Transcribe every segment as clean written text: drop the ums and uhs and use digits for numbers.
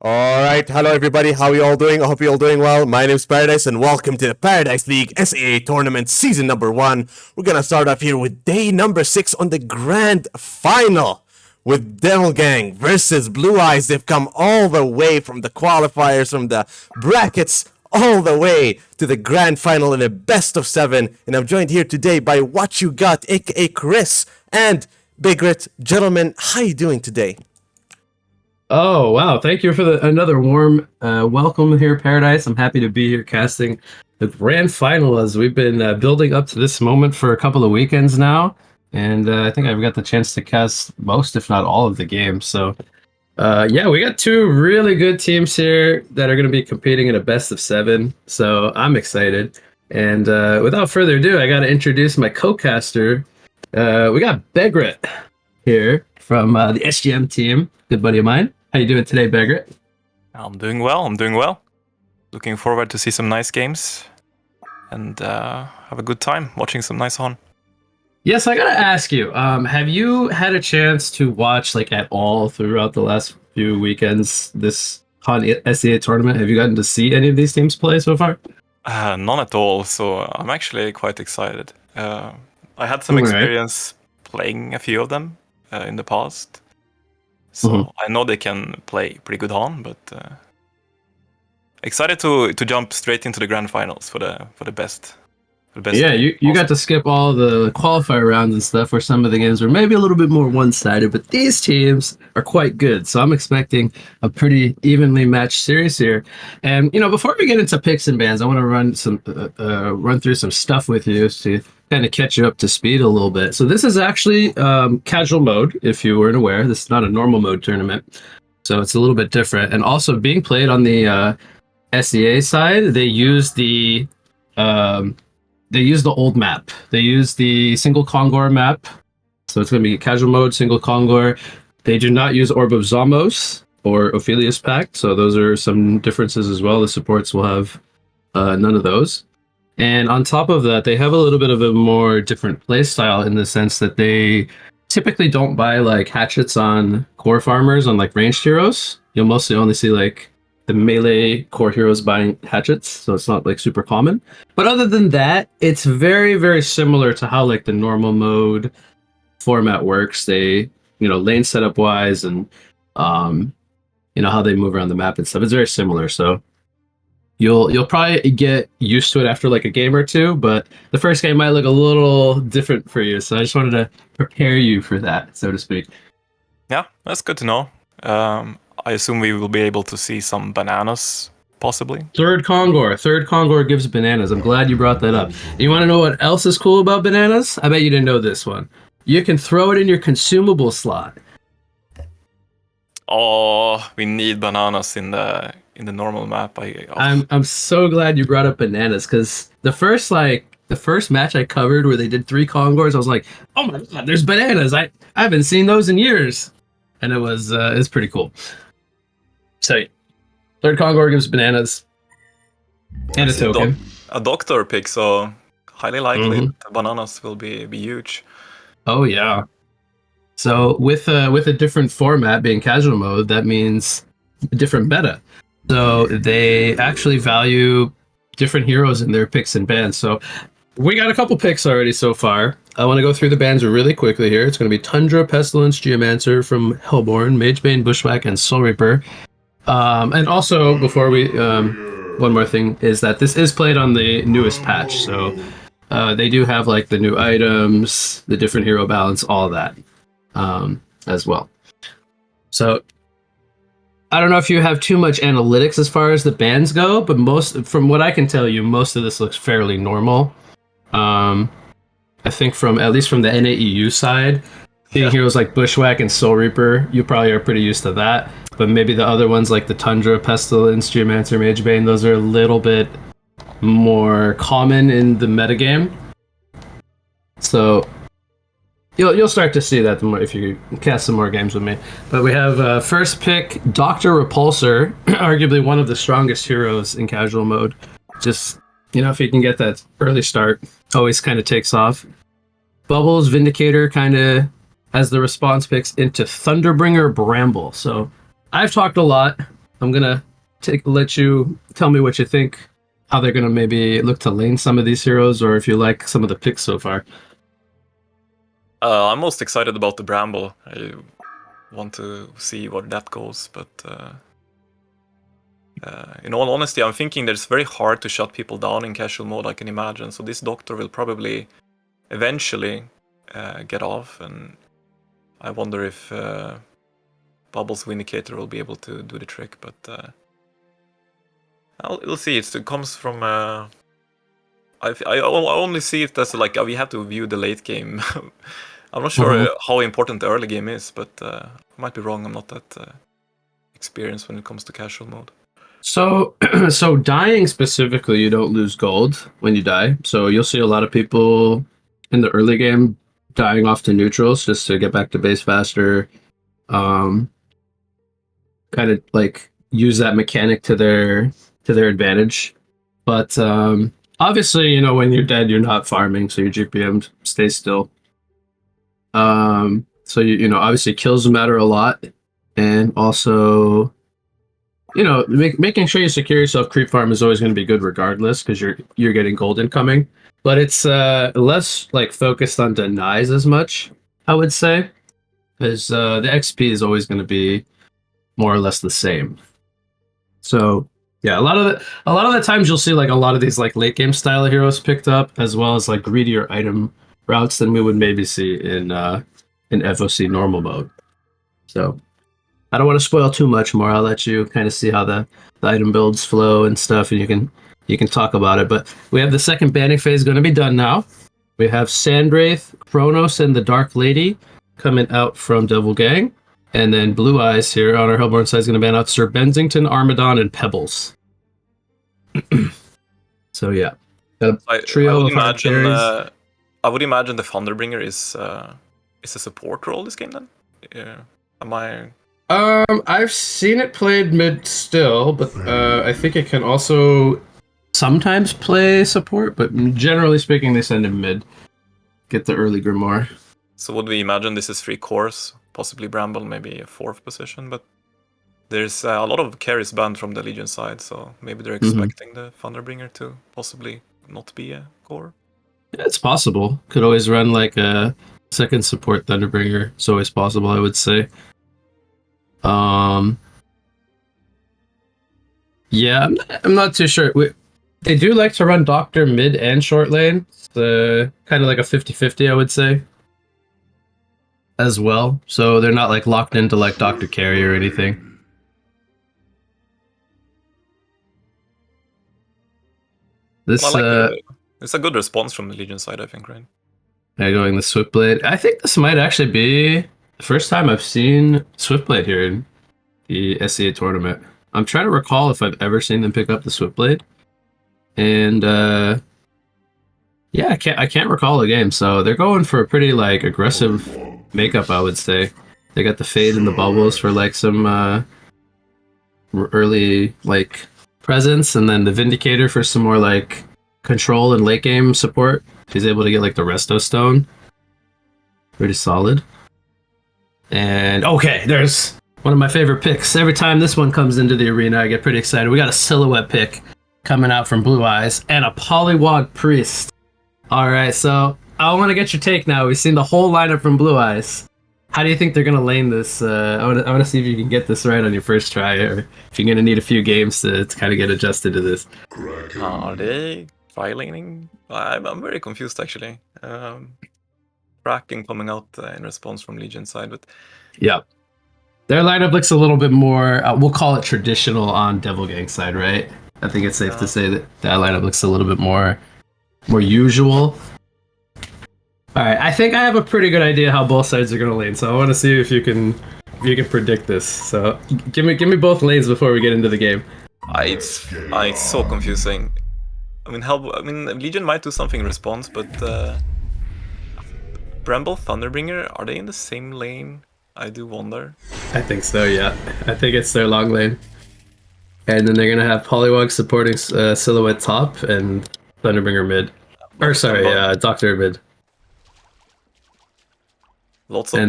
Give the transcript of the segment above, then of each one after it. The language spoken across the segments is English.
All right, hello everybody. How are you all doing? I hope you're all doing well. My name's Paradise, and welcome to the Paradise League SAA Tournament Season number 1. We're gonna start off here with day number 6 on the grand final with Devil Gang versus Blue Eyes. They've come all the way from the qualifiers, from the brackets, all the way to the grand final in a best of 7. And I'm joined here today by What You Got, aka Chris, and Bigrit. Gentlemen, how you doing today? Oh, wow. Thank you for another warm welcome here, Paradise. I'm happy to be here casting the grand final as we've been building up to this moment for a couple of weekends now. And I think I've got the chance to cast most, if not all, of the games. So, yeah, we got two really good teams here that are going to be competing in a best of 7. So I'm excited. And without further ado, I got to introduce my co-caster. We got Begrit here from the SGM team, good buddy of mine. How you doing today, Begrit? I'm doing well. Looking forward to see some nice games and have a good time watching some nice HoN. Yes, I gotta ask you, have you had a chance to watch at all throughout the last few weekends this HoN SEA tournament? Have you gotten to see any of these teams play so far? None at all, so I'm actually quite excited. I had some experience playing a few of them in the past. So I know they can play pretty good HoN, but excited to jump straight into the grand finals for the best. Yeah, you got to skip all the qualifier rounds and stuff where some of the games were maybe a little bit more one-sided, but these teams are quite good. So I'm expecting a pretty evenly matched series here. And before we get into picks and bans, I want to run through some stuff with you to kind of catch you up to speed a little bit. So this is actually casual mode, if you weren't aware. This is not a normal mode tournament, so it's a little bit different. And also being played on the SEA side, they use the old map. They use the single Kongor map, so it's going to be casual mode, single Kongor. They do not use Orb of Zomos or Ophelius Pact, so those are some differences as well. The supports will have none of those. And on top of that, they have a little bit of a more different play style in the sense that they typically don't buy hatchets on core farmers on ranged heroes. You'll mostly only see the melee core heroes buying hatchets, so it's not super common. But other than that, it's very, very similar to how the normal mode format works. They, lane setup wise and how they move around the map and stuff. It's very similar. So You'll probably get used to it after a game or two, but the first game might look a little different for you. So I just wanted to prepare you for that, so to speak. Yeah, that's good to know. I assume we will be able to see some bananas, possibly. Third Kongor gives bananas. I'm glad you brought that up. You want to know what else is cool about bananas? I bet you didn't know this one. You can throw it in your consumable slot. Oh, we need bananas in the normal map. I'm so glad you brought up bananas, because the first match I covered where they did 3 Kongors, I was like, oh my god, there's bananas. I haven't seen those in years, and it's pretty cool. So third Kongor gives bananas and a token. A doctor pick, so highly likely the bananas will be huge. Oh yeah. So with a different format being casual mode, that means a different meta. So they actually value different heroes in their picks and bans. So we got a couple picks already so far. I want to go through the bans really quickly here. It's going to be Tundra, Pestilence, Geomancer from Hellborn, Magebane, Bushwhack, and Soul Reaper. And also, before we... one more thing is that this is played on the newest patch. So they do have the new items, the different hero balance, all of that as well. So I don't know if you have too much analytics as far as the bans go, but from what I can tell you, most of this looks fairly normal. I think at least from the NAEU side, seeing heroes like Bushwhack and Soul Reaper, you probably are pretty used to that. But maybe the other ones like the Tundra, Pestilence, Geomancer, Magebane, those are a little bit more common in the metagame. So you'll start to see that the more if you cast some more games with me. But we have first pick Dr. Repulsor, arguably one of the strongest heroes in casual mode. Just if he can get that early start, always kind of takes off. Bubbles Vindicator kind of as the response picks into Thunderbringer Bramble. So I've talked a lot I'm gonna let you tell me what you think, how they're gonna maybe look to lane some of these heroes, or if you like some of the picks so far. I'm most excited about the Bramble. I want to see where that goes, but in all honesty, I'm thinking that it's very hard to shut people down in casual mode, I can imagine. So this Doctor will probably eventually get off, and I wonder if Bubbles Vindicator will be able to do the trick, but we'll see. It comes from... I only see it as like we have to view the late game. I'm not sure how important the early game is, but I might be wrong. I'm not that experienced when it comes to casual mode. So, so dying specifically, you don't lose gold when you die. So you'll see a lot of people in the early game dying off to neutrals just to get back to base faster. Kind of like use that mechanic to their advantage. But obviously, you know, when you're dead, you're not farming, so your GPM stays still. So you know, obviously kills matter a lot, and also, you know, making sure you secure yourself creep farm is always going to be good regardless, because you're getting gold incoming. But it's less like focused on denies as much, I would say, because the XP is always going to be more or less the same. So yeah, a lot of the times you'll see like a lot of these like late game style of heroes picked up, as well as like greedier item routes than we would maybe see in FOC normal mode. So I don't want to spoil too much more. I'll let you kind of see how the item builds flow and stuff, and you can talk about it. But we have the second banning phase going to be done now. We have Sandwraith, Kronos, and the Dark Lady coming out from Devil Gang. And then Blue Eyes here on our Hellborn side is going to ban out Sir Bensington, Armadon, and Pebbles. So yeah, trio of hard carries. I would imagine the Thunderbringer is a support role this game then. Yeah. Am I? I've seen it played mid still, but I think it can also sometimes play support. But generally speaking, they send him mid. Get the early Grimoire. So would we imagine this is 3 cores, possibly Bramble, maybe a 4th position, but there's a lot of carries banned from the Legion side, so maybe they're expecting the Thunderbringer to possibly not be a core. Yeah, it's possible. Could always run like a second support Thunderbringer. It's always possible, I would say. Yeah, I'm not too sure. They do like to run Doctor mid and short lane. It's kind of like a 50-50, I would say, as well. So they're not like locked into like Doctor Carry or anything. This it's a good response from the Legion side, I think, right? Yeah, going the Swiftblade. I think this might actually be the first time I've seen Swiftblade here in the SCA tournament. I'm trying to recall if I've ever seen them pick up the Swiftblade. And yeah, I can't recall a game. So they're going for a pretty like aggressive makeup, I would say. They got the Fade and the Bubbles for like some early like presence, and then the Vindicator for some more like control and late game support. She's able to get like the Resto Stone. Pretty solid. And okay, there's one of my favorite picks. Every time this one comes into the arena, I get pretty excited. We got a silhouette pick coming out from Blue Eyes and a Polywog Priest. All right, so I want to get your take now. We've seen the whole lineup from Blue Eyes. How do you think they're going to lane this? I want to see if you can get this right on your first try, or if you're going to need a few games to kind of get adjusted to this. Are they try laning? I'm very confused, actually. Kraken coming out in response from Legion side, but... Yeah. Their lineup looks a little bit more, we'll call it traditional on Devil Gang side, right? I think it's safe to say that lineup looks a little bit more usual. All right, I think I have a pretty good idea how both sides are going to lane, so I want to see if you can predict this. So give me both lanes before we get into the game. It's so confusing. I mean, Legion might do something in response, but Bramble, Thunderbringer, are they in the same lane? I do wonder. I think so, yeah. I think it's their long lane. And then they're going to have Polywog supporting Silhouette top and Thunderbringer mid. Or sorry, Doctor mid. Lots of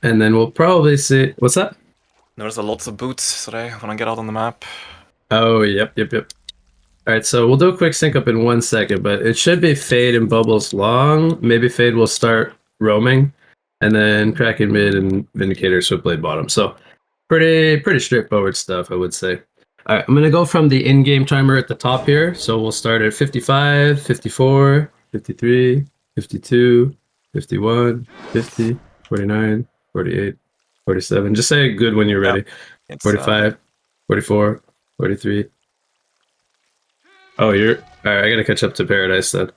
and then we'll probably see... What's that? There's a lots of boots today when I get out on the map. Oh, yep. All right, so we'll do a quick sync up in 1 second, but it should be Fade and Bubbles long. Maybe Fade will start roaming, and then Kraken mid and Vindicator Switchblade bottom. So pretty straightforward stuff, I would say. All right, I'm going to go from the in-game timer at the top here. So we'll start at 55, 54, 53, 52, 51, 50, 49, 48, 47. Just say good when you're ready. It's 45, 44, 43. Oh, you're... Alright, I gotta catch up to Paradise then.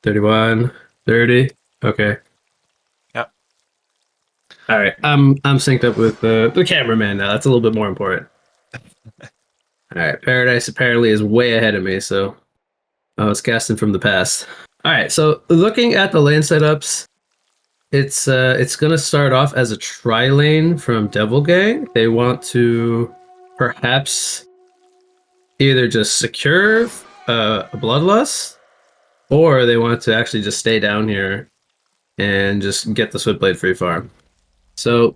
31, 30. Okay. Yep. Alright, I'm synced up with the cameraman now. That's a little bit more important. Alright, Paradise apparently is way ahead of me, so I was casting from the past. Alright, so looking at the lane setups, it's gonna start off as a tri-lane from Devil Gang. They want to perhaps either just secure a Bloodlust, or they want to actually just stay down here and just get the Switchblade free farm. So,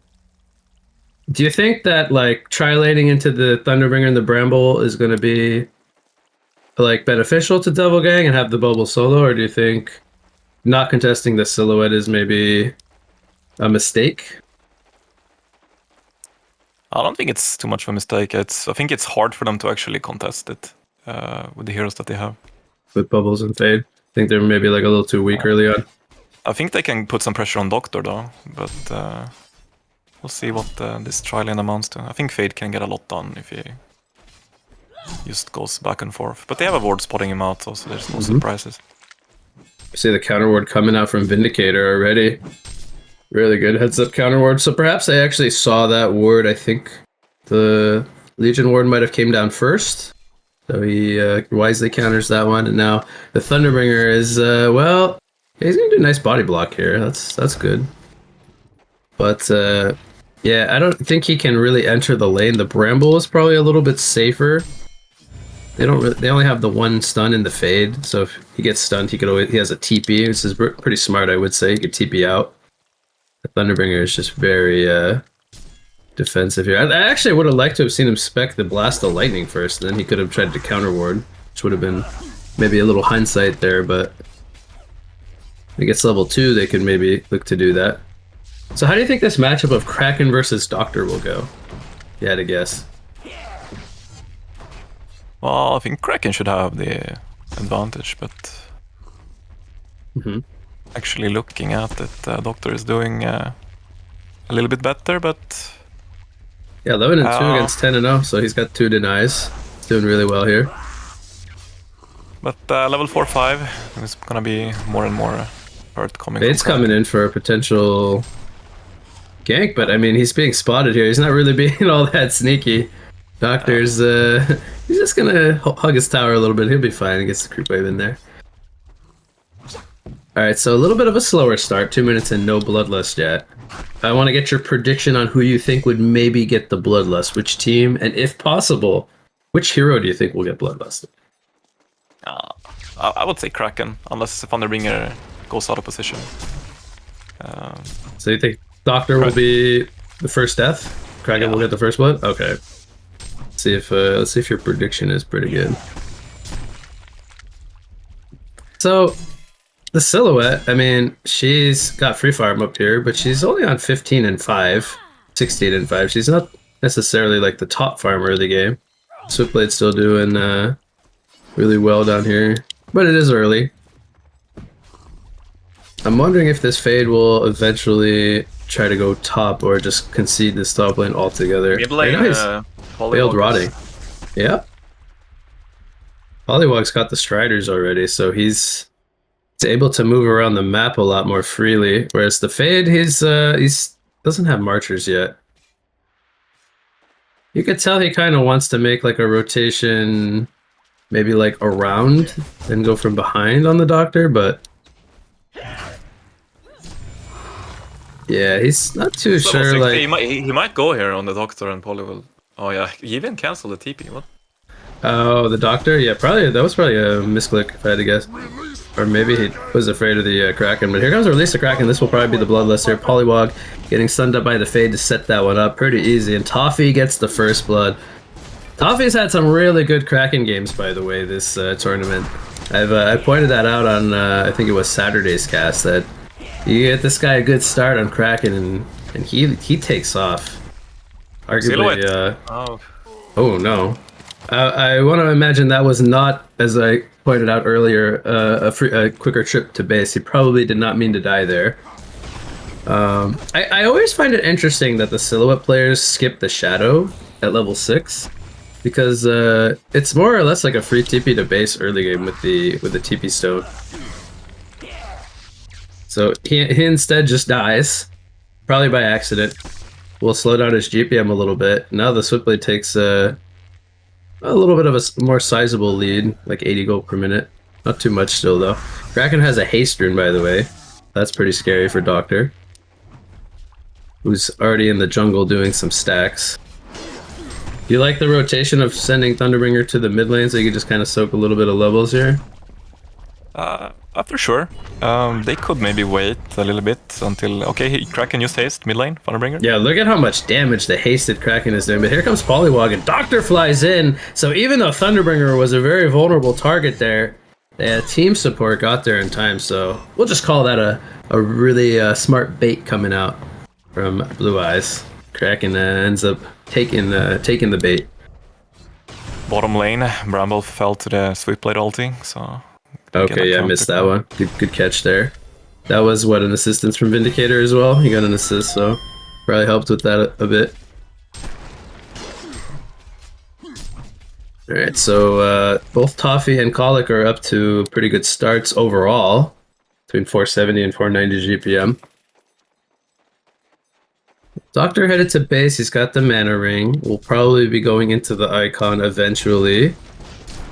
do you think that like tri-laning into the Thunderbringer and the Bramble is going to be like beneficial to Devil Gang and have the bubble solo, or do you think not contesting the silhouette is maybe a mistake? I don't think it's too much of a mistake. I think it's hard for them to actually contest it with the heroes that they have. With Bubbles and Fade? I think they're maybe like a little too weak early on. I think they can put some pressure on Doctor though, but we'll see what this tri-lane amounts to. I think Fade can get a lot done if he just goes back and forth. But they have a ward spotting him out, so there's no surprises. See the counter ward coming out from Vindicator already. Really good heads up counter ward. So perhaps they actually saw that ward. I think the Legion ward might have came down first. So he wisely counters that one. And now the Thunderbringer is, well, he's going to do a nice body block here. That's good. But yeah, I don't think he can really enter the lane. The Bramble is probably a little bit safer. They only have the one stun in the Fade. So if he gets stunned, he has a TP. This is pretty smart, I would say. He could TP out. The Thunderbringer is just very defensive here. I actually would have liked to have seen him spec the Blast of Lightning first, and then he could have tried to counter ward, which would have been maybe a little hindsight there, but if he gets level 2, they could maybe look to do that. So how do you think this matchup of Kraken versus Doctor will go? If you had to guess. Well, I think Kraken should have the advantage, but actually looking at it, Doctor is doing a little bit better, but... Yeah, 11 and 2 against 10 and 0, so he's got 2 denies. He's doing really well here. But level 4-5 is gonna be more and more hurt coming. Fade's coming in for a potential gank, but I mean, he's being spotted here. He's not really being all that sneaky. Doctor's, he's just gonna hug his tower a little bit. He'll be fine. He gets the creep wave in there. Alright, so a little bit of a slower start. 2 minutes and no Bloodlust yet. I want to get your prediction on who you think would maybe get the Bloodlust, which team, and if possible, which hero do you think will get Bloodlusted? I would say Kraken, unless Thunderbringer goes out of position. So you think Doctor will be the first death? Kraken will get the first blood? Okay. Let's see if your prediction is pretty good. So the Silhouette, I mean, she's got free farm up here, but she's only on 15 and 5, 16 and 5. She's not necessarily like the top farmer of the game. Switchblade's still doing really well down here, but it is early. I'm wondering if this Fade will eventually try to go top or just concede this top lane altogether. Failed rotting. Yeah. Pollywog's got the Striders already, so he's able to move around the map a lot more freely. Whereas the Fade, he's doesn't have Marchers yet. You could tell he kind of wants to make like a rotation, maybe like around and go from behind on the Doctor, but yeah, he's not too sure. Like he might go here on the Doctor and Polly will. Oh yeah, he even canceled the TP. What? Oh, the doctor? Yeah, probably. That was probably a misclick, if I had to guess. Or maybe he was afraid of the Kraken. But here comes a release of Kraken. This will probably be the Bloodlust here. Polywog getting stunned up by the Fade to set that one up. Pretty easy. And Toffee gets the first blood. Toffee's had some really good Kraken games, by the way, this tournament. I pointed that out on, I think it was Saturday's cast, that you get this guy a good start on Kraken, and he takes off. Arguably, oh no. I want to imagine that was not, as I pointed out earlier, a quicker trip to base. He probably did not mean to die there. I always find it interesting that the Silhouette players skip the Shadow at level 6, because it's more or less like a free TP to base early game with the TP Stone. So he instead just dies, probably by accident. We'll slow down his GPM a little bit. Now the Switchblade takes a little bit of a more sizable lead, like 80 gold per minute. Not too much still, though. Kraken has a haste rune, by the way. That's pretty scary for Doctor, who's already in the jungle doing some stacks. Do you like the rotation of sending Thunderbringer to the mid lane so you can just kind of soak a little bit of levels here? For sure. They could maybe wait a little bit until... Okay, Kraken used haste, mid lane, Thunderbringer. Yeah, look at how much damage the hasted Kraken is doing. But here comes Polywog, and Doctor flies in. So even though Thunderbringer was a very vulnerable target there, team support got there in time. So we'll just call that a really smart bait coming out from Blue Eyes. Kraken ends up taking the bait. Bottom lane, Bramble fell to the Switchblade ulti, so... Okay, yeah, I missed that one. Good catch there. That was, what, an assistance from Vindicator as well? He got an assist, so probably helped with that a bit. Alright, so both Toffee and Colic are up to pretty good starts overall, between 470 and 490 GPM. Doctor headed to base, he's got the mana ring. We'll probably be going into the icon eventually.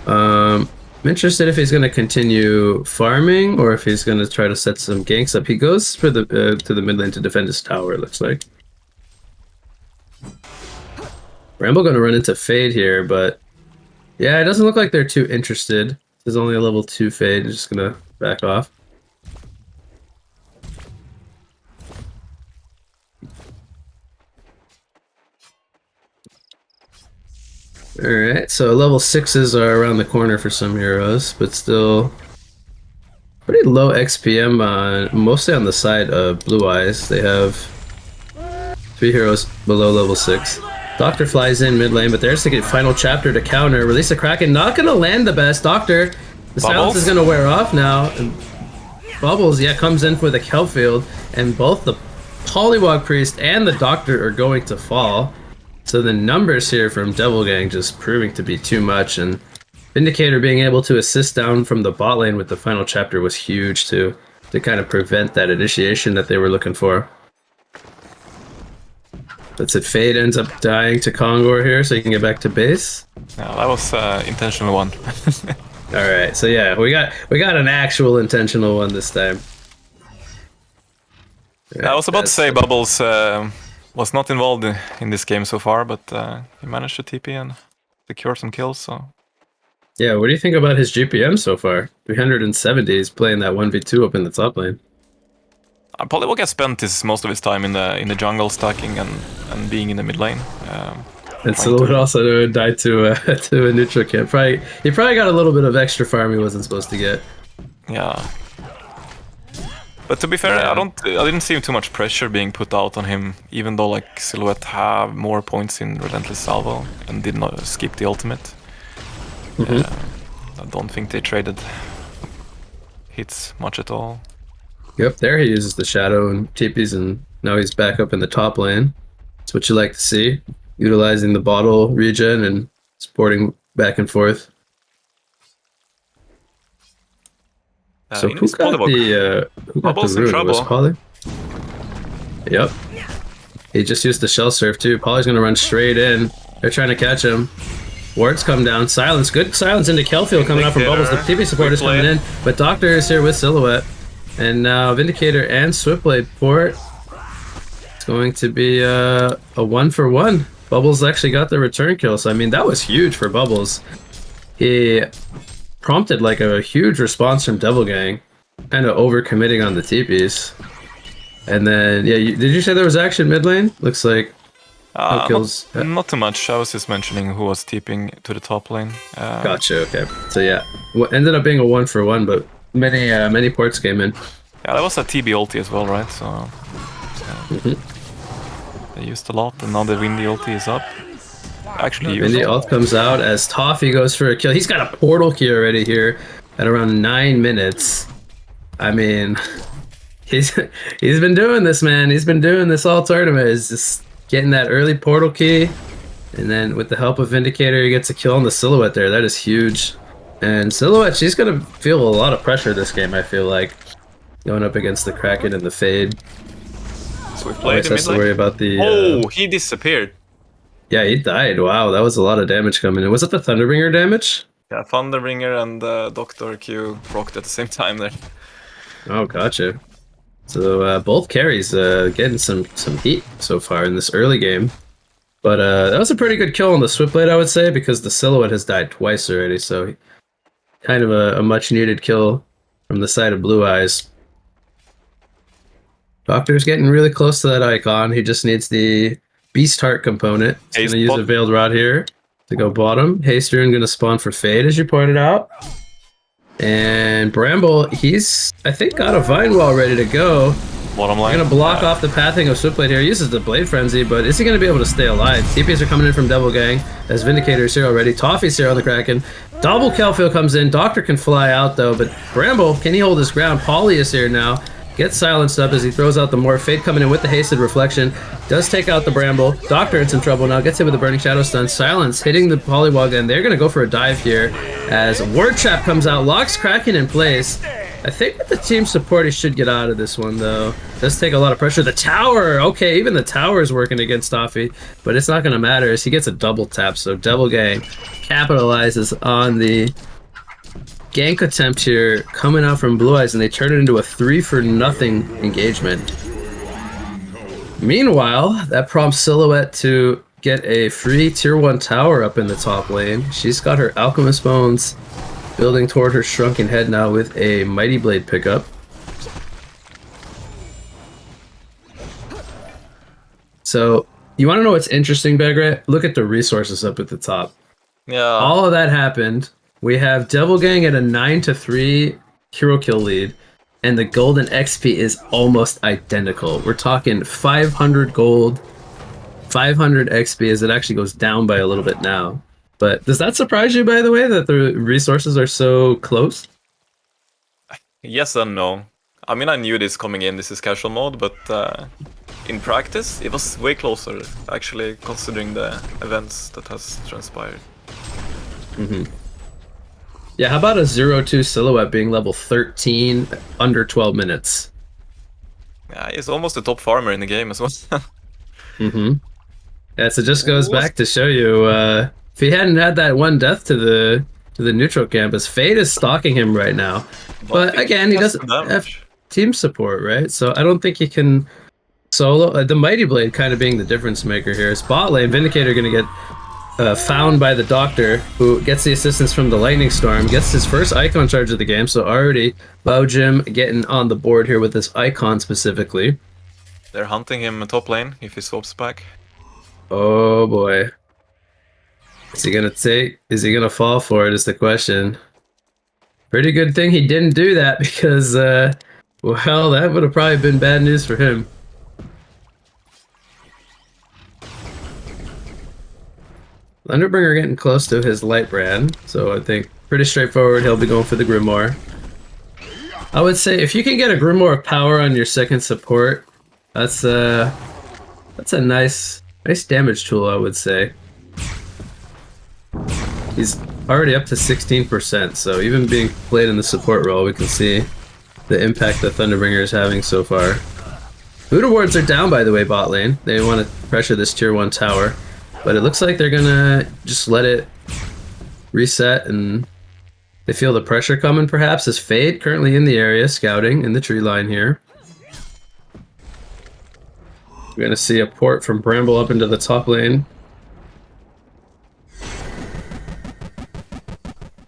I'm interested if he's going to continue farming or if he's going to try to set some ganks up. He goes for the to the mid lane to defend his tower, it looks like. Bramble going to run into Fade here, but yeah, it doesn't look like they're too interested. There's only a level 2 Fade, just going to back off. Alright, so level 6s are around the corner for some heroes, but still pretty low XPM, mostly on the side of Blue Eyes. They have 3 heroes below level 6. Doctor flies in mid lane, but there's the final chapter to counter. Release a Kraken, not going to land the best. Doctor, the silence is going to wear off now. And Bubbles, yeah, comes in for the Kelp Field, and both the Polywog Priest and the Doctor are going to fall. So the numbers here from Devil Gang just proving to be too much, and Vindicator being able to assist down from the bot lane with the final chapter was huge to kind of prevent that initiation that they were looking for. That's it. Fade ends up dying to Kongor here, so he can get back to base. Yeah, that was intentional one. All right, so yeah, we got an actual intentional one this time. Yeah, I was about to say Bubbles was not involved in this game so far, but he managed to TP and secure some kills. So yeah, what do you think about his GPM so far? 370. He's playing that 1v2 up in the top lane. Polywog has spent most of his time in the jungle stacking and being in the mid lane. And Silhouette also died to a neutral camp. He probably got a little bit of extra farm he wasn't supposed to get. Yeah. But to be fair, Yeah. I didn't see too much pressure being put out on him, even though like Silhouette have more points in Relentless Salvo and did not skip the ultimate. I don't think they traded hits much at all. Yep, there he uses the shadow and TPs, and now he's back up in the top lane. That's what you like to see, utilizing the bottle regen and supporting back and forth. So who got the rune? Was Poly? Yep. He just used the shell surf too. Poly's gonna run straight in. They're trying to catch him. Wards come down. Silence. Good silence into Kelfield coming out from Bubbles. The TP support is coming in. But Doctor is here with Silhouette. And now Vindicator and Swiftblade port. It's going to be a 1-for-1. Bubbles actually got the return kill. So I mean that was huge for Bubbles. he prompted like a huge response from Devil Gang, kind of overcommitting on the TPs. And then, yeah, did you say there was action mid lane? Looks like no kills. Not too much. I was just mentioning who was TPing to the top lane. Gotcha. Okay. So yeah, what ended up being a 1-for-1, but many ports came in. Yeah, that was a TB ulti as well, right? So they used a lot, and now the Windy ulti is up. Actually, Windy ult comes out as Toffee goes for a kill. He's got a portal key already here at around 9 minutes. I mean, he's been doing this, man. He's been doing this all tournament. He's just getting that early portal key, and then with the help of Vindicator, he gets a kill on the Silhouette there. That is huge. And Silhouette, she's gonna feel a lot of pressure this game, I feel like, going up against the Kraken and the Fade. So we played has to worry about the. Oh, he disappeared. Yeah, he died. Wow, that was a lot of damage coming in. Was it the Thunderbringer damage? Yeah, Thunderbringer and Dr. Q procced at the same time there. Oh, gotcha. So both carries getting some heat so far in this early game. But that was a pretty good kill on the Switchblade, I would say, because the Silhouette has died twice already. So kind of a much needed kill from the side of Blue Eyes. Doctor's getting really close to that icon. He just needs the Beast Heart component. He's going to use a Veiled Rod here to go bottom. Haystern going to spawn for Fade, as you pointed out. And Bramble, he's, I think, got a Vine Wall ready to go. Bottom line. Going to block off the pathing of Switchblade here. He uses the Blade Frenzy, but is he going to be able to stay alive? TPs are coming in from Devil Gang, as Vindicator is here already. Toffee's here on the Kraken. Double Kelfield comes in. Doctor can fly out, though, but Bramble, can he hold his ground? Polly is here now. Gets silenced up as he throws out the Morph. Fade coming in with the Hasted Reflection. Does take out the Bramble. Doctor in some trouble now. Gets hit with the Burning Shadow Stun. Silence hitting the Polywog, and they're going to go for a dive here as Word Trap comes out. Locks Kraken in place. I think with the team support, he should get out of this one, though. Does take a lot of pressure. The tower! Okay, even the tower is working against Toffee, but it's not going to matter as he gets a double tap, so Devil Gang capitalizes on the gank attempt here coming out from Blue Eyes, and they turn it into a 3-for-0 engagement. Meanwhile, that prompts Silhouette to get a free tier 1 tower up in the top lane. She's got her Alchemist Bones building toward her Shrunken Head now with a Mighty Blade pickup. So, you want to know what's interesting, Begret? Look at the resources up at the top. Yeah. All of that happened. We have Devil Gang at a 9-3 hero kill lead, and the golden XP is almost identical. We're talking 500 gold, 500 XP, as it actually goes down by a little bit now. But does that surprise you, by the way, that the resources are so close? Yes and no. I mean, I knew this coming in. This is casual mode, but in practice, it was way closer, actually, considering the events that has transpired. Mm-hmm. Yeah, how about a 0-2 Silhouette being level 13 under 12 minutes? Yeah, he's almost the top farmer in the game as well. Mm-hmm. Yeah, so it just goes back to show you, if he hadn't had that one death to the neutral campus, Fade is stalking him right now. But again, he doesn't have team support, right? So I don't think he can solo. The Mighty Blade kind of being the difference maker here. Spot lane, Vindicator going to get found by the Doctor, who gets the assistance from the Lightning Storm, gets his first icon charge of the game, so already Baojim getting on the board here with this icon specifically. They're hunting him top lane if he swaps back. Oh boy. Is he gonna fall for it is the question. Pretty good thing he didn't do that because, well, that would have probably been bad news for him. Thunderbringer getting close to his light brand, so I think pretty straightforward. He'll be going for the Grimoire. I would say if you can get a Grimoire of Power on your second support, that's a nice damage tool, I would say. He's already up to 16%, so even being played in the support role, we can see the impact that Thunderbringer is having so far. Voodoo wards are down, by the way, bot lane. They want to pressure this tier 1 tower. But it looks like they're gonna just let it reset, and they feel the pressure coming perhaps as Fade currently in the area scouting in the tree line here. We're gonna see a port from Bramble up into the top lane.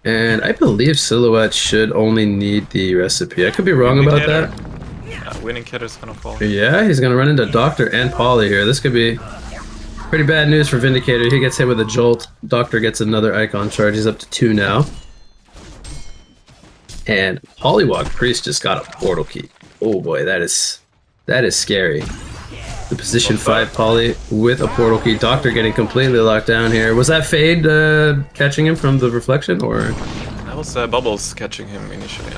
And I believe Silhouette should only need the recipe. I could be wrong about that. Yeah, winning hitter's gonna fall. Yeah, he's gonna run into Doctor and Polly here. This could be pretty bad news for Vindicator. He gets hit with a jolt. Doctor gets another icon charge. He's up to 2 now. And Pollywog Priest just got a portal key. Oh boy, that is scary. The position 5 Poly with a portal key. Doctor getting completely locked down here. Was that Fade catching him from the reflection, or? That was Bubbles catching him initially.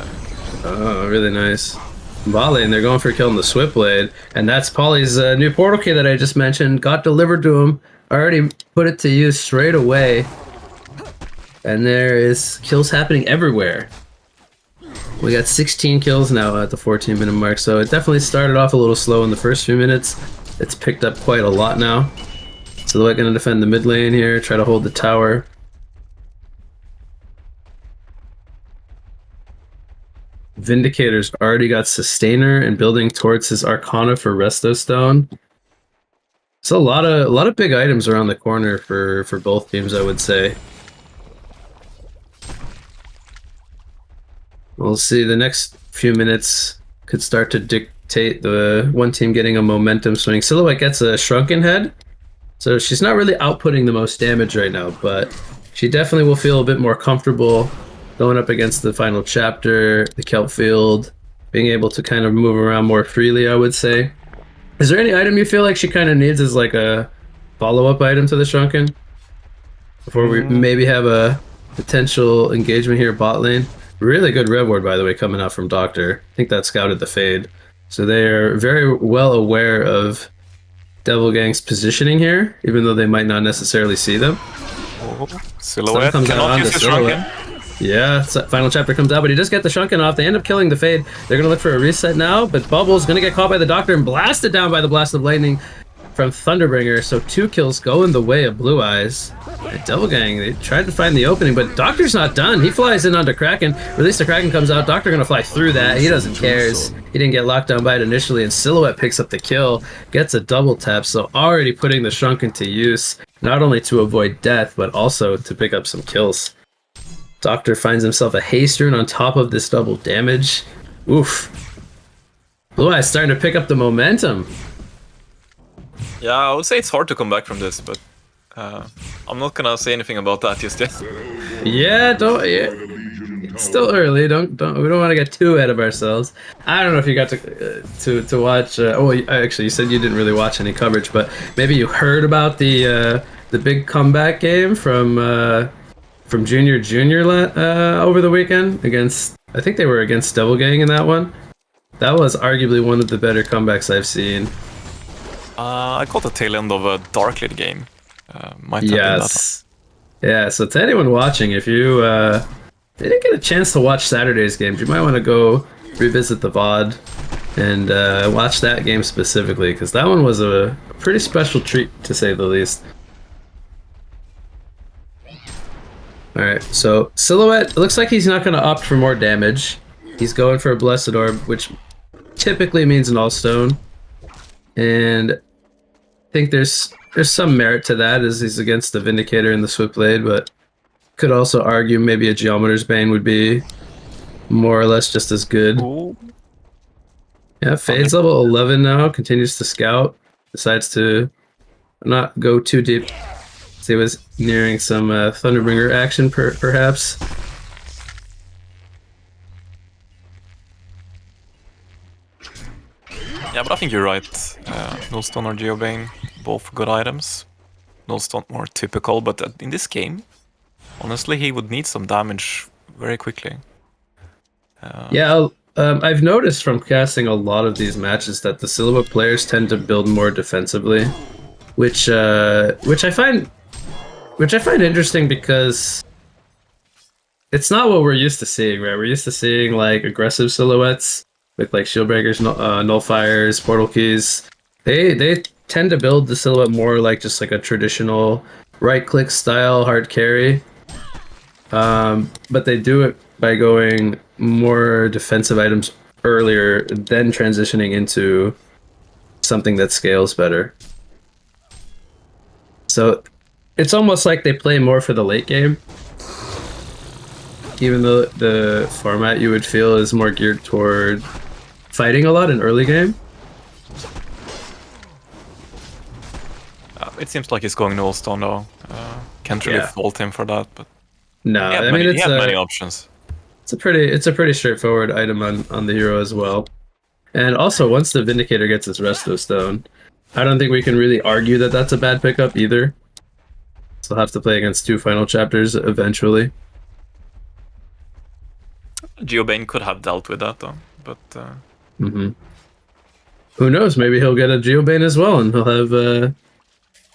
Oh, really nice. Volley, and they're going for killing the Switchblade. And that's Polly's new portal key that I just mentioned. Got delivered to him. Already put it to use straight away. And there is kills happening everywhere. We got 16 kills now at the 14-minute mark, so it definitely started off a little slow in the first few minutes. It's picked up quite a lot now. So they're going to defend the mid lane here, try to hold the tower. Vindicator's already got Sustainer and building towards his Arcana for Resto Stone. So a lot of big items around the corner for both teams, I would say. We'll see. The next few minutes could start to dictate the one team getting a momentum swing. Silhouette gets a Shrunken Head, so she's not really outputting the most damage right now, but she definitely will feel a bit more comfortable going up against the final chapter, the Kelp Field, being able to kind of move around more freely, I would say. Is there any item you feel like she kind of needs as like a follow-up item to the Shrunken? Before we maybe have a potential engagement here bot lane? Really good rev ward, by the way, coming out from Doctor. I think that scouted the Fade. So they're very well aware of Devil Gang's positioning here, even though they might not necessarily see them. Oh, Silhouette Comes cannot out use the Shrunken. Yeah, final chapter comes out, but he does get the Shrunken off. They end up killing the Fade. They're going to look for a reset now, but Bubble's going to get caught by the Doctor and blasted down by the Blast of Lightning from Thunderbringer. So 2 kills go in the way of Blue Eyes. And Devil Gang, they tried to find the opening, but Doctor's not done. He flies in onto Kraken. At least the Kraken comes out. Doctor gonna fly through that. He doesn't care. He didn't get locked down by it initially, and Silhouette picks up the kill, gets a double tap, so already putting the Shrunken to use, not only to avoid death, but also to pick up some kills. Doctor finds himself a haste rune on top of this double damage. Oof. Blue Eyes starting to pick up the momentum. Yeah, I would say it's hard to come back from this, but I'm not gonna say anything about that just yet. Yeah, it's still early. We don't want to get too ahead of ourselves. I don't know if you got to watch. Actually, you said you didn't really watch any coverage, but maybe you heard about the big comeback game from Junior over the weekend against. I think they were against Devil Gang in that one. That was arguably one of the better comebacks I've seen. I caught the tail end of a Darklit game. Might have been that one. Yeah, so to anyone watching, if you didn't get a chance to watch Saturday's games, you might want to go revisit the VOD and watch that game specifically, because that one was a pretty special treat, to say the least. Alright, so Silhouette, it looks like he's not going to opt for more damage. He's going for a Blessed Orb, which typically means an All-Stone. And I think there's some merit to that, as he's against the Vindicator and the Swiftblade, but could also argue maybe a Geometer's Bane would be more or less just as good. Ooh. Yeah, Fade's level 11 now, continues to scout, decides to not go too deep. So he was nearing some Thunderbringer action, perhaps. Yeah, but I think you're right. Nullstone or Geobane, both good items. Nullstone more typical, but in this game, honestly, he would need some damage very quickly. I've noticed from casting a lot of these matches that the Silhouette players tend to build more defensively, which I find interesting, because it's not what we're used to seeing, right? We're used to seeing like aggressive Silhouettes with like Shieldbreakers, Nullfires, Portal Keys. They tend to build the Silhouette more like just like a traditional right-click style hard carry. But they do it by going more defensive items earlier, then transitioning into something that scales better. So it's almost like they play more for the late game. even though the format you would feel is more geared toward fighting a lot in early game. It seems like he's going no stone though. Can't really fault him for that, but no, I mean he had many options. It's a pretty straightforward item on the hero as well. And also, once the Vindicator gets his Resto Stone, I don't think we can really argue that that's a bad pickup either. So he'll have to play against 2 final chapters eventually. Geobane could have dealt with that though, but who knows? Maybe he'll get a Geobane as well, and he'll have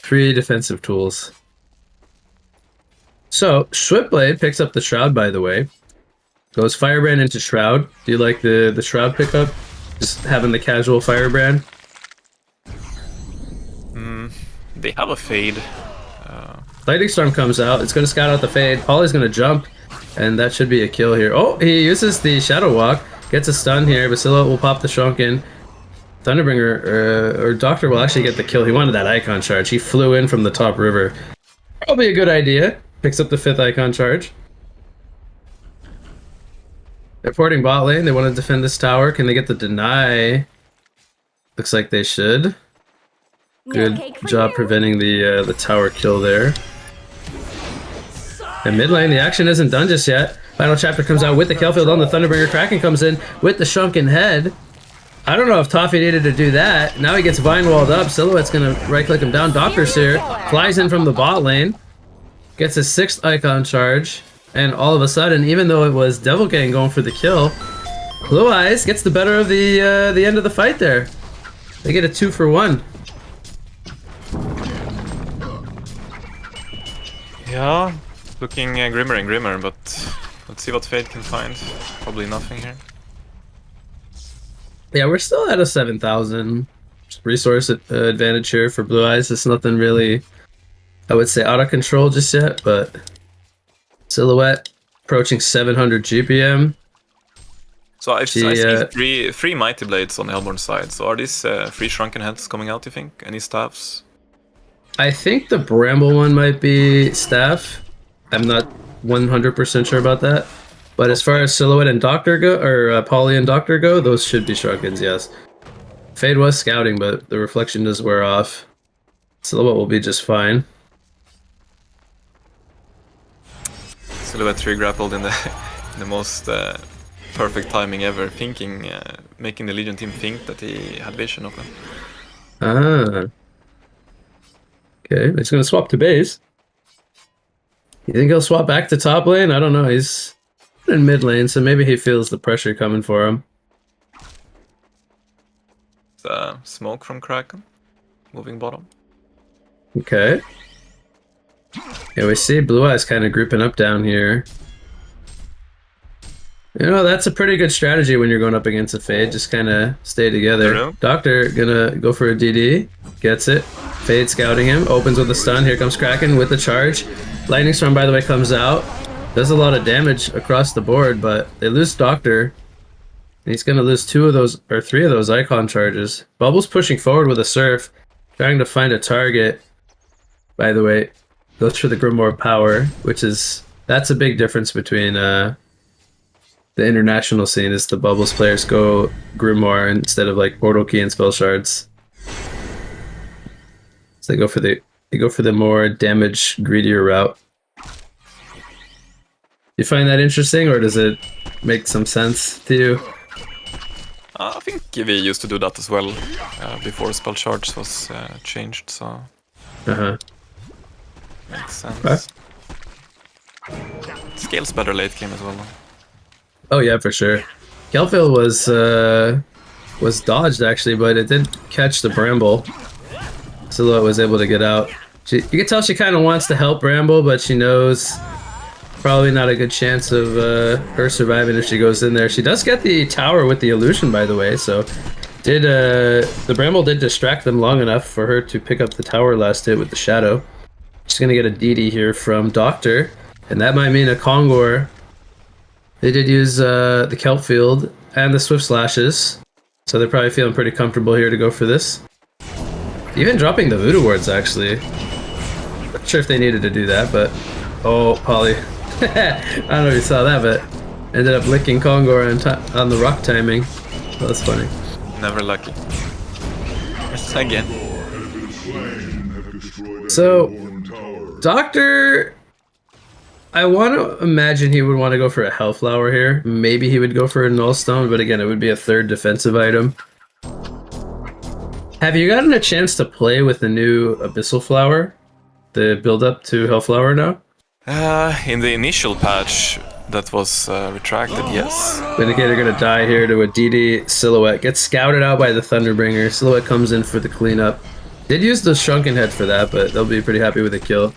3 defensive tools. So Swiftblade picks up the Shroud, by the way. Goes Firebrand into Shroud. Do you like the Shroud pickup? Just having the casual Firebrand. They have a Fade. Lightning Storm comes out. It's going to scout out the Fade. Polly's going to jump, and that should be a kill here. Oh, he uses the Shadow Walk. Gets a stun here. Basila will pop the Shrunken. Thunderbringer, or Doctor will actually get the kill. He wanted that Icon Charge. He flew in from the top river. Probably a good idea. Picks up the 5th Icon Charge. They're porting bot lane. They want to defend this tower. Can they get the deny? Looks like they should. Good job preventing the tower kill there. And mid lane, the action isn't done just yet. Final chapter comes out with the Kelfield on the Thunderbringer. Kraken comes in with the Shrunken Head. I don't know if Toffee needed to do that. Now he gets Vine walled up. Silhouette's going to right click him down. Doctor's here. Flies in from the bot lane. Gets his 6th Icon Charge. And all of a sudden, even though it was Devil Gang going for the kill, Blue Eyes gets the better of the end of the fight there. They get a 2-for-1. Yeah, looking grimmer and grimmer, but let's see what Fate can find. Probably nothing here. Yeah, we're still at a 7,000 resource advantage here for Blue Eyes. It's nothing really, I would say, out of control just yet, but Silhouette approaching 700 GPM. So I see three Mighty Blades on the Hellborn side. So are these 3 Shrunken Heads coming out, you think? Any staffs? I think the Bramble one might be staff. I'm not 100% sure about that. But as far as Silhouette and Doctor go, or Polly and Doctor go, those should be Shrunkens, yes. Fade was scouting, but the reflection does wear off. Silhouette will be just fine. Silhouette 3 grappled in the most perfect timing ever, making the Legion team think that he had vision of them. Ah. Okay, he's gonna swap to base. You think he'll swap back to top lane? I don't know. He's in mid lane, so maybe he feels the pressure coming for him. Smoke from Kraken, moving bottom. Okay. Yeah, we see Blue Eyes kind of grouping up down here. You know, that's a pretty good strategy when you're going up against a Fade. Just kind of stay together. Doctor gonna go for a DD. Gets it. Fade scouting him. Opens with a stun. Here comes Kraken with the charge. Lightning Storm, by the way, comes out. Does a lot of damage across the board, but they lose Doctor. He's gonna lose 2 of those, or 3 of those Icon charges. Bubble's pushing forward with a Surf. Trying to find a target. By the way, goes for the Grimoire Power, which is... That's a big difference between... the international scene is the Bubbles players go Grimoire instead of like Portal Key and Spell Shards. So they go for the more damage greedier route. You find that interesting, or does it make some sense to you? I think we used to do that as well before Spell Shards was changed, so makes sense. Okay. Scales better late game as well. Oh yeah, for sure. Kelfield was dodged actually, but it did catch the Bramble. Silhouette was able to get out. You can tell she kind of wants to help Bramble, but she knows probably not a good chance of her surviving if she goes in there. She does get the tower with the illusion, by the way, so the Bramble did distract them long enough for her to pick up the tower last hit with the shadow. She's gonna get a DD here from Doctor, and that might mean a Kongor. They did use the Kelp Field and the Swift Slashes, so they're probably feeling pretty comfortable here to go for this. Even dropping the Voodoo Wards, actually. Not sure if they needed to do that, but... Oh, Polly. I don't know if you saw that, but ended up licking Kongor on the rock timing. That was funny. Never lucky. Again. So, Doctor, I want to imagine he would want to go for a Hellflower here. Maybe he would go for a Nullstone, but again, it would be a third defensive item. Have you gotten a chance to play with the new Abyssal Flower? The build-up to Hellflower now? In the initial patch that was retracted, yes. Vindicator gonna die here to a DD. Silhouette gets scouted out by the Thunderbringer. Silhouette comes in for the cleanup. Did use the Shrunken Head for that, but they'll be pretty happy with the kill.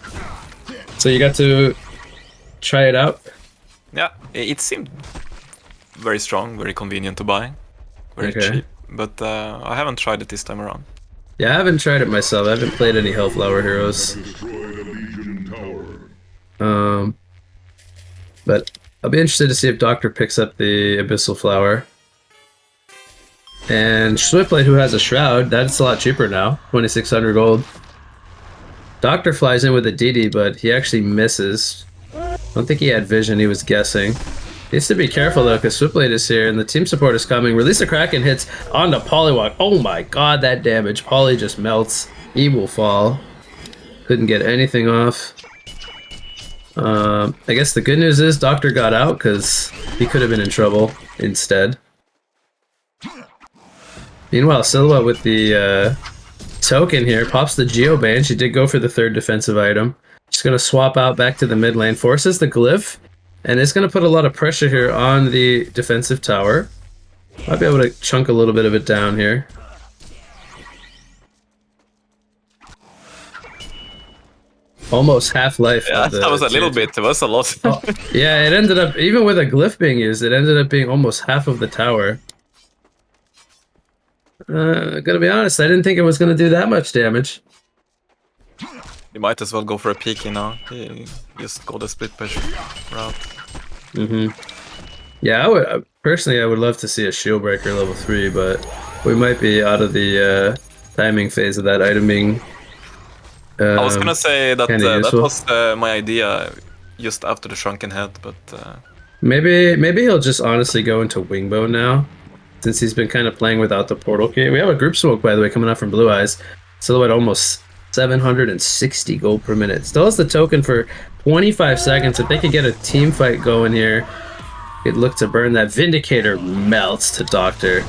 So you got to try it out? Yeah, it seemed very strong, very convenient to buy. Very cheap. But I haven't tried it this time around. Yeah, I haven't tried it myself. I haven't played any Hellflower heroes. But I'll be interested to see if Doctor picks up the Abyssal Flower. And Swiftblade, who has a Shroud, that's a lot cheaper now. 2,600 gold. Doctor flies in with a DD, but he actually misses. I don't think he had vision, he was guessing. He needs to be careful though, because Swiftblade is here and the team support is coming. Release the Kraken hits onto Polywalk. Oh my god, that damage. Poly just melts. He will fall. Couldn't get anything off. I guess the good news is Doctor got out because he could have been in trouble instead. Meanwhile, Silhouette with the token here pops the Geobane. She did go for the third defensive item. She's going to swap out back to the mid lane, forces the Glyph, and it's going to put a lot of pressure here on the defensive tower. Might be able to chunk a little bit of it down here. Almost half-life. Yeah, that was a little bit. It was a lot. Oh, yeah, it ended up, even with a Glyph being used, it ended up being almost half of the tower. Gotta be honest, I didn't think it was gonna do that much damage. You might as well go for a peeky now. You just go the split push route. Yeah, personally, I would love to see a Shield Breaker level 3, but we might be out of the timing phase of that item being. I was gonna say that that was my idea just after the Shrunken Head, but maybe he'll just honestly go into Wingbow now, since he's been kind of playing without the portal key. We have a group smoke, by the way, coming out from Blue Eyes. Silhouette almost 760 gold per minute. Still has the token for 25 seconds. If they could get a team fight going here, it'd look to burn that. Vindicator melts to Doctor.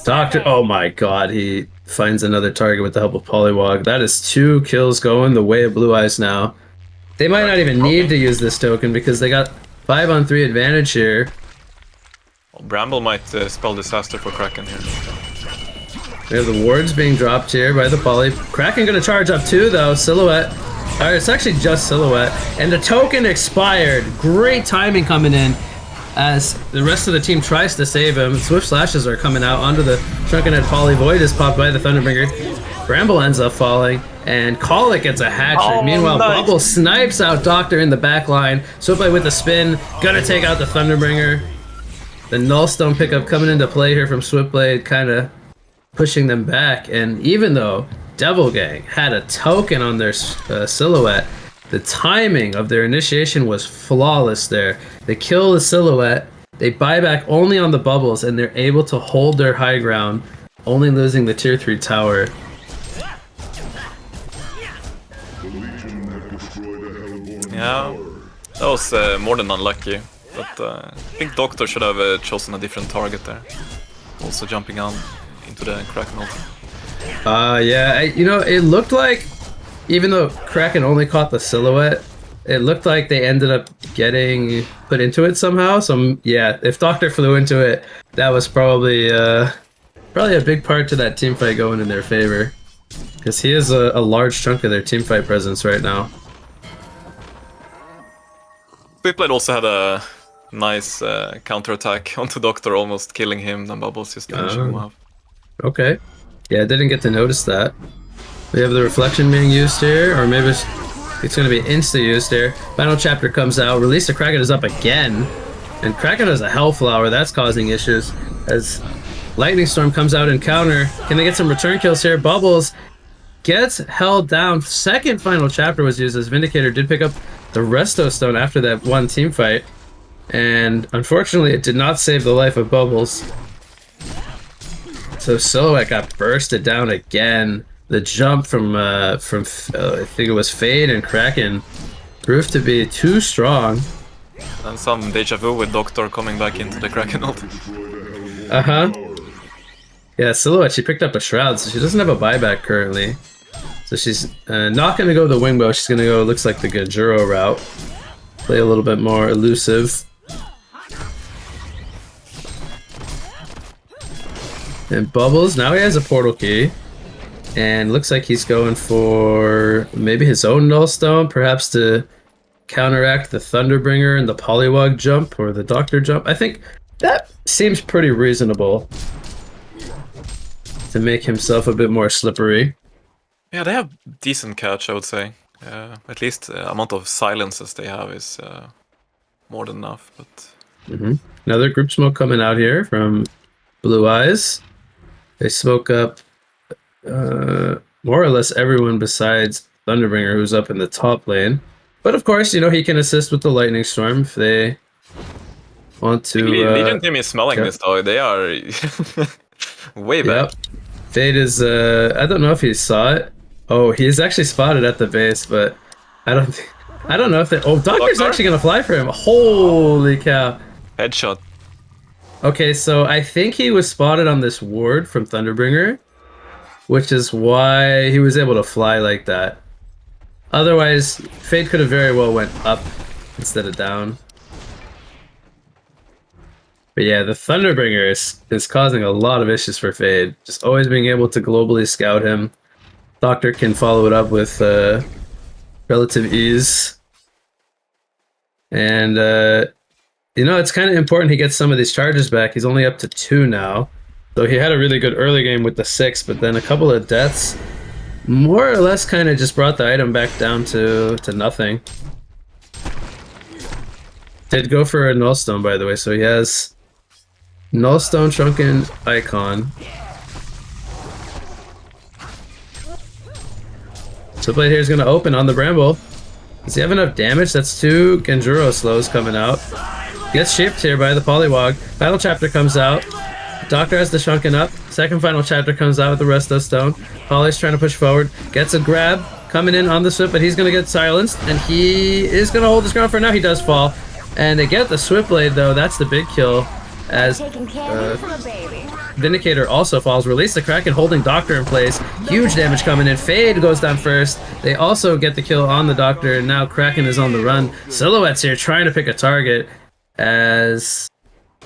Doctor, oh my god, he finds another target with the help of Polywog. That is 2 kills going the way of Blue Eyes now. They might not even need to use this token because they got 5-on-3 advantage here. Well, Bramble might spell disaster for Kraken here. We have the wards being dropped here by the Poly. Kraken gonna charge up too though, Silhouette. Alright, it's actually just Silhouette. And the token expired. Great timing coming in as the rest of the team tries to save him. Swift Slashes are coming out onto the Shrunken Head. Poly. Void is popped by the Thunderbringer. Bramble ends up falling, and Colic gets a hat trick. Meanwhile, nice. Bubble snipes out Doctor in the back line. Swiftblade with the spin, gonna take out the Thunderbringer. The Nullstone pickup coming into play here from Swiftblade, kind of pushing them back. And even though Devil Gang had a token on their Silhouette, the timing of their initiation was flawless there. They kill the Silhouette, they buy back only on the bubbles, and they're able to hold their high ground, only losing the tier 3 tower. Yeah, that was more than unlucky, but I think Doctor should have chosen a different target there. Also jumping on into the Kraken ulti. Yeah, you know, it looked like, even though Kraken only caught the Silhouette, it looked like they ended up getting put into it somehow. So yeah, if Doctor flew into it, that was probably a big part to that teamfight going in their favor, because he is a large chunk of their teamfight presence right now. Swiftblade also had a nice counterattack onto Doctor, almost killing him, then Bubbles just finishing him off. Okay. Yeah, I didn't get to notice that. We have the reflection being used here, or maybe it's going to be insta-used here. Final chapter comes out. Release the Kraken is up again. And Kraken has a Hellflower. That's causing issues. As Lightning Storm comes out in counter. Can they get some return kills here? Bubbles gets held down. Second final chapter was used as Vindicator did pick up the Resto Stone after that one team fight. And unfortunately, it did not save the life of Bubbles. So Silhouette got bursted down again. The jump from I think it was Fade and Kraken proved to be too strong. And some deja vu with Doctor coming back into the Kraken ult. Yeah, Silhouette, she picked up a Shroud, so she doesn't have a buyback currently. So she's not going to go the Wingbow, she's going to go, looks like the Ganjuro route. Play a little bit more elusive. And Bubbles, now he has a portal key. And looks like he's going for maybe his own Null Stone, perhaps to counteract the Thunderbringer and the Poliwag jump, or the Doctor jump. I think that seems pretty reasonable to make himself a bit more slippery. Yeah, they have decent catch, I would say. At least the amount of silences they have is more than enough. But Another group smoke coming out here from Blue Eyes. They smoke up more or less everyone besides Thunderbringer, who's up in the top lane. But of course, you know, he can assist with the Lightning Storm if they want to. Legion team is smelling this though. They are way back. Yep. Fade is I don't know if he saw it. Oh, he's actually spotted at the base, but I don't know if they. Oh, Doctor's actually gonna fly for him. Holy cow. Headshot. Okay, so I think he was spotted on this ward from Thunderbringer, which is why he was able to fly like that. Otherwise, Fade could have very well went up instead of down. But yeah, the Thunderbringer is causing a lot of issues for Fade. Just always being able to globally scout him. Doctor can follow it up with relative ease. And, you know, it's kind of important he gets some of these charges back. He's only up to 2 now. So he had a really good early game with the 6, but then a couple of deaths more or less kind of just brought the item back down to nothing. Did go for a Nullstone, by the way, so he has Nullstone, Shrunken Icon. Switchblade here is going to open on the Bramble. Does he have enough damage? That's 2 Ganjuro slows coming out. Gets shipped here by the Poliwag. Final chapter comes out. Doctor has the Shrunken up. Second final chapter comes out with the Resto Stone. Poly's trying to push forward. Gets a grab. Coming in on the Swift, but he's going to get silenced. And he is going to hold his ground for now. He does fall. And they get the Switchblade, though. That's the big kill. As Vindicator also falls. Release the Kraken, holding Doctor in place. Huge damage coming in. Fade goes down first. They also get the kill on the Doctor. And now Kraken is on the run. Silhouette's here trying to pick a target. As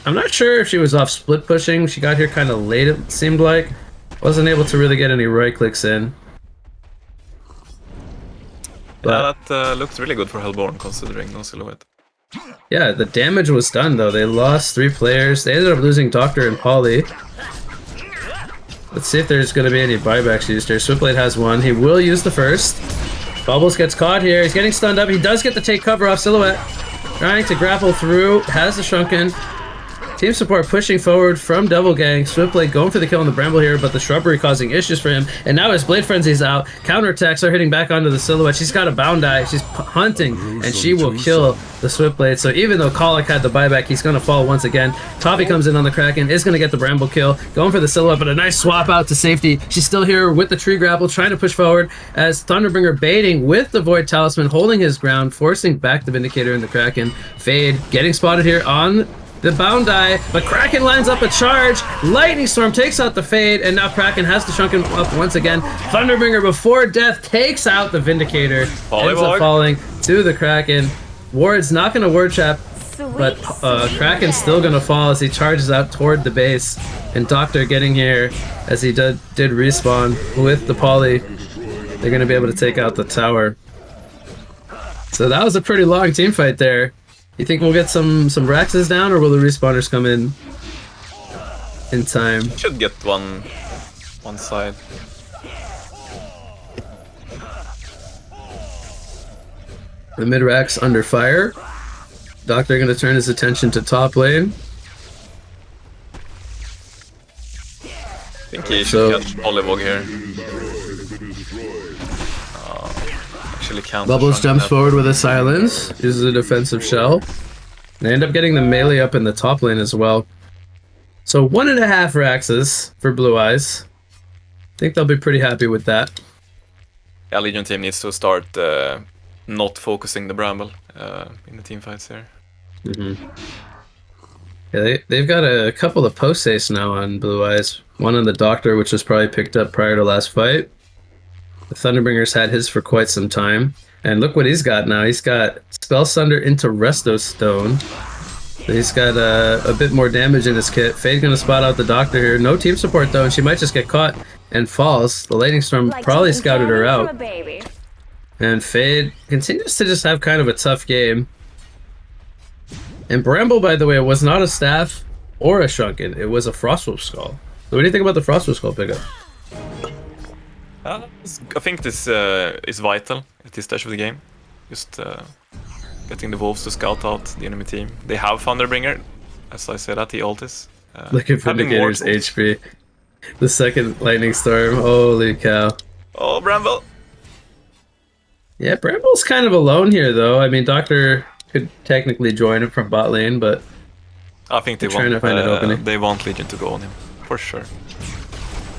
I'm not sure if she was off split pushing. She got here kind of late, it seemed like. Wasn't able to really get any right clicks in. But yeah, that looked really good for Hellborn considering no Silhouette. Yeah, the damage was done though. They lost 3 players. They ended up losing Doctor and Poly. Let's see if there's going to be any buybacks used here. Switchblade has one. He will use the first. Bubbles gets caught here. He's getting stunned up. He does get to take cover off Silhouette. Trying to grapple through. Has the Shrunken. Team support pushing forward from Devil Gang. Switchblade going for the kill on the Bramble here, but the Shrubbery causing issues for him. And now his Blade Frenzy's out. Counterattacks are hitting back onto the Silhouette. She's got a Bound Eye. She's hunting, and she will kill the Switchblade. So even though Colic had the buyback, he's going to fall once again. Toffee comes in on the Kraken, is going to get the Bramble kill. Going for the Silhouette, but a nice swap out to safety. She's still here with the Tree Grapple, trying to push forward as Thunderbringer baiting with the Void Talisman, holding his ground, forcing back the Vindicator and the Kraken. Fade getting spotted here on the Bound Eye, but Kraken lines up a charge. Lightning Storm takes out the Fade, and now Kraken has the Shrunken up once again. Thunderbringer before death takes out the Vindicator. Ends up falling to the Kraken. Ward's not going to ward trap, but Kraken's still going to fall as he charges out toward the base. And Doctor getting here as he did respawn with the Poly. They're going to be able to take out the tower. So that was a pretty long team fight there. You think we'll get some Raxes down, or will the respawners come in time? Should get one side. The mid Rax under fire. Doctor going to turn his attention to top lane. I think he should catch Polywog here. actually counts. Bubbles jumps forward with a silence, uses a defensive shell. They end up getting the melee up in the top lane as well. So 1.5 Raxes for Blue Eyes. I think they'll be pretty happy with that. Yeah, Legion team needs to start not focusing the Bramble in the team fights here. Yeah, they've got a couple of post-haste now on Blue Eyes. One on the Doctor, which was probably picked up prior to last fight. The Thunderbringer's had his for quite some time. And look what he's got now. He's got Spell Sunder into Resto Stone. So he's got a bit more damage in his kit. Fade's going to spot out the Doctor here. No team support, though, and she might just get caught and falls. The Lightning Storm probably scouted her out. And Fade continues to just have kind of a tough game. And Bramble, by the way, was not a staff or a Shrunken. It was a Frostwolf Skull. So what do you think about the Frostwolf Skull pickup? I think this is vital at this stage of the game. Just getting the Wolves to scout out the enemy team. They have Thunderbringer, as I said, at the ultis. Looking for Vindicator's HP. The second Lightning Storm. Holy cow. Oh, Bramble! Yeah, Bramble's kind of alone here, though. I mean, Doctor could technically join him from bot lane, but I think they want Legion to go on him, for sure.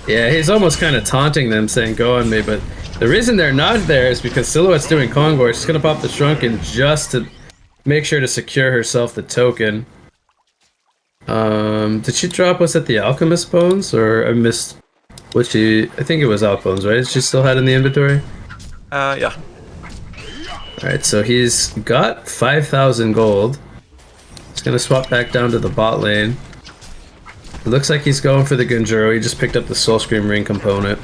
Yeah, he's almost kind of taunting them, saying go on me, but the reason they're not there is because Silhouette's doing Kongor. She's going to pop the Shrunken just to make sure to secure herself the token. Did she drop us at the Alchemist Bones, or I missed what she... I think it was Alch Bones, right? She still had in the inventory? Yeah. Alright, so he's got 5,000 gold. He's going to swap back down to the bot lane. It looks like he's going for the Gunjuro. He just picked up the Soulscream Ring component.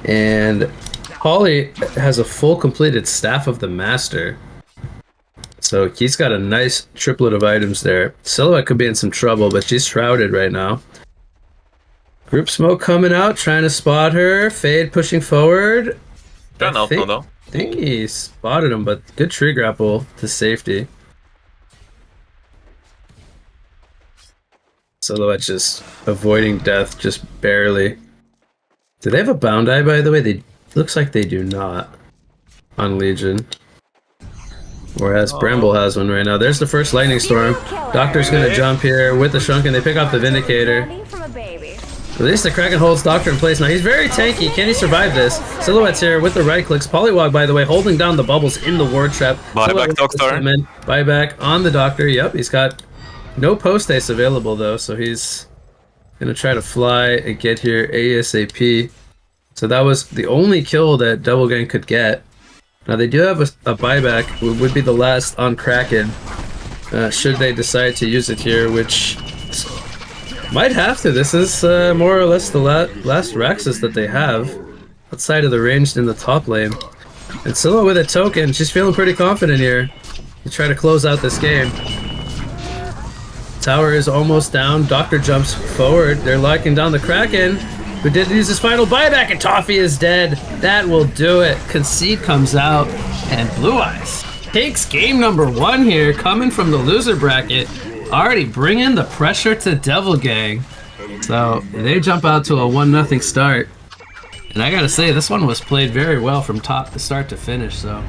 And Holly has a full completed Staff of the Master. So he's got a nice triplet of items there. Silhouette could be in some trouble, but she's shrouded right now. Group Smoke coming out, trying to spot her. Fade pushing forward. I think he spotted him, but good tree grapple to safety. Silhouette just avoiding death, just barely. Do they have a Bound Eye, by the way? Looks like they do not on Legion. Whereas Bramble has one right now. There's the first Lightning Storm. Doctor's gonna jump here with the Shrunken. They pick off the Vindicator. At least the Kraken holds Doctor in place now. He's very tanky. Can he survive this? Silhouette's here with the right clicks. Polywog, by the way, holding down the bubbles in the ward trap. Buyback Doctor. Buyback on the Doctor. Yep, he's got no post haste available though, so he's gonna try to fly and get here ASAP. So that was the only kill that Double Gang could get. Now they do have a buyback, it would be the last on Kraken, should they decide to use it here, which might have to. This is more or less the last Raxus that they have outside of the ranged in the top lane. And Scylla with a token, she's feeling pretty confident here to try to close out this game. Tower is almost down, Doctor jumps forward, they're locking down the Kraken, who did use his final buyback, and Toffee is dead. That will do it. Concede comes out, and Blue Eyes takes game number 1 here, coming from the loser bracket. Already bringing the pressure to Devil Gang. So they jump out to a 1-0 start. And I gotta say, this one was played very well from top to start to finish, so